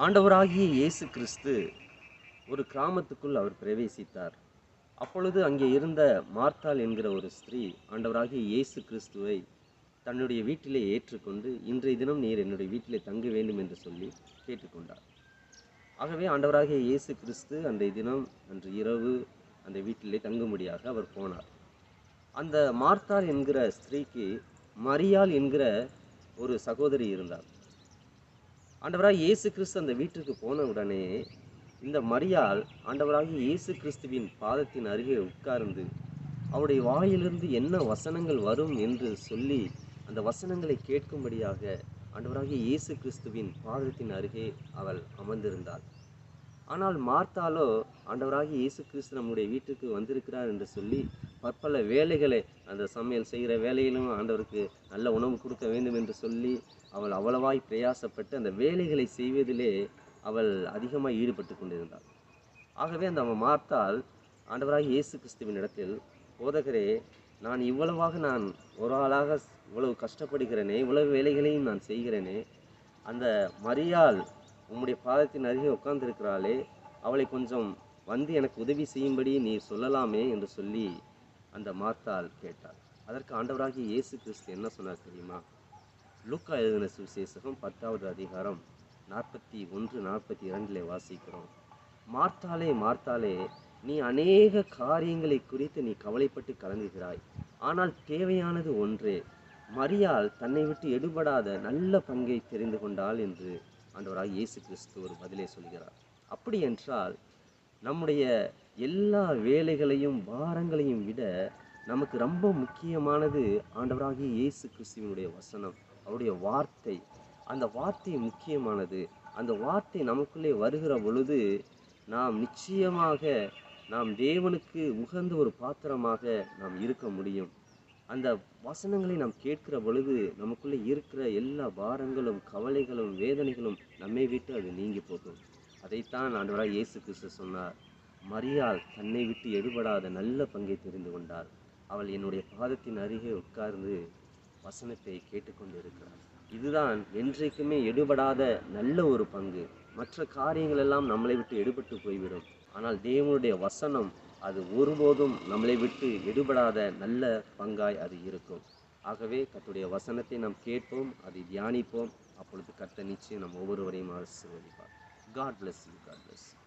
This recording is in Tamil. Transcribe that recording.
ஆண்டவராகிய இயேசு கிறிஸ்து ஒரு கிராமத்துக்குள் அவர் பிரவேசித்தார். அப்பொழுது அங்கே இருந்த மார்த்தாள் என்கிற ஒரு ஸ்திரீ ஆண்டவராகிய இயேசு கிறிஸ்துவை தன்னுடைய வீட்டிலே ஏற்றுக்கொண்டு, இன்றைய தினம் நீர் என்னுடைய வீட்டிலே தங்க வேண்டும் என்று சொல்லி கேட்டுக்கொண்டார். ஆகவே ஆண்டவராகிய இயேசு கிறிஸ்து அன்றைய தினம் அன்று இரவு அந்த வீட்டிலே தங்கும்படியாக அவர் போனார். அந்த மார்த்தாள் என்கிற ஸ்திரீக்கு மரியாள் என்கிற ஒரு சகோதரி இருந்தார். ஆண்டவராகிய இயேசு கிறிஸ்து அந்த வீட்டிற்கு போன உடனே இந்த மரியாள் ஆண்டவராகிய இயேசு கிறிஸ்துவின் பாதத்தின் அருகே உட்கார்ந்து அவருடைய வாயிலிருந்து என்ன வசனங்கள் வரும் என்று சொல்லி அந்த வசனங்களை கேட்கும்படியாக ஆண்டவராகிய இயேசு கிறிஸ்துவின் பாதத்தின் அருகே அவள் அமர்ந்திருந்தாள். ஆனால் மார்த்தாளோ ஆண்டவராகிய இயேசு கிறிஸ்து நம்முடைய வீட்டுக்கு வந்திருக்கிறார் என்று சொல்லி பற்பல வேலைகளை, அந்த சமையல் செய்கிற வேலையிலும் ஆண்டவருக்கு நல்ல உணவு கொடுக்க வேண்டும் என்று சொல்லி அவள் அவ்வளவாய் பிரயாசப்பட்டு அந்த வேலைகளை செய்வதிலே அவள் அதிகமாக ஈடுபட்டு கொண்டிருந்தாள். ஆகவே அந்த மார்த்தாள் ஆண்டவராகிய இயேசு கிறிஸ்துவின் இடத்தில், போதகரே, நான் ஒரு ஆளாக இவ்வளவு கஷ்டப்படுகிறேனே, இவ்வளவு வேலைகளையும் நான் செய்கிறேனே, அந்த மரியாள் உம்முடைய பாதத்தின் அருகே உட்கார்ந்திருக்கிறாளே, அவளை கொஞ்சம் வந்து எனக்கு உதவி செய்யும்படி நீர் சொல்லலாமே என்று சொல்லி அந்த மார்த்தாள் கேட்டாள். அதற்கு ஆண்டவராகிய இயேசு கிறிஸ்து என்ன சொன்னார் தெரியுமா? லூக்கா எழுதின சுவிசேஷம் 10வது அதிகாரம் 41-42 வாசிக்கிறோம். மார்த்தாளே, மார்த்தாளே, நீ அநேக காரியங்களை குறித்து நீ கவலைப்பட்டு கலங்குகிறாய். ஆனால் தேவையானது ஒன்றே. மரியாள் தன்னை விட்டு எடுபடாத நல்ல பங்கை தெரிந்து கொண்டாள் என்று ஆண்டவராகிய இயேசு கிறிஸ்து ஒரு பதிலை சொல்கிறார். அப்படி என்றால் நம்முடைய எல்லா வேலைகளையும் பாரங்களையும் விட நமக்கு ரொம்ப முக்கியமானது ஆண்டவராகிய இயேசு கிறிஸ்துவினுடைய வசனம், அவருடைய வார்த்தை. அந்த வார்த்தை முக்கியமானது. அந்த வார்த்தை நமக்குள்ளே வருகிற பொழுது நாம் நிச்சயமாக நாம் தேவனுக்கு உகந்த ஒரு பாத்திரமாக நாம் இருக்க முடியும். அந்த வசனங்களை நாம் கேட்கிற பொழுது நமக்குள்ளே இருக்கிற எல்லா பாரங்களும் கவலைகளும் வேதனைகளும் நம்மை விட்டு அது நீங்கி போகும். அதைத்தான் ஆண்டவராகிய இயேசு கிறிஸ்து சொன்னார். மரியாள் தன்னை விட்டு எடுபடாத நல்ல பங்கை தெரிந்து கொண்டாள். அவள் என்னுடைய பாதத்தின் அருகே உட்கார்ந்து வசனத்தை கேட்டுக்கொண்டு இருக்கிறாள். இதுதான் என்றைக்குமே எடுபடாத நல்ல ஒரு பங்கு. மற்ற காரியங்கள் எல்லாம் நம்மளை விட்டு எடுபட்டு போய்விடும். ஆனால் தேவனுடைய வசனம் அது ஒருபோதும் நம்மளை விட்டு எடுபடாத நல்ல பங்காய் அது இருக்கும். ஆகவே கர்த்தருடைய வசனத்தை நாம் கேட்போம், அதை தியானிப்போம். அப்பொழுது கர்த்தர் நிச்சயம் நம் ஒவ்வொருவரையும் ஆசீர்வதிப்பார். God bless you. God bless you.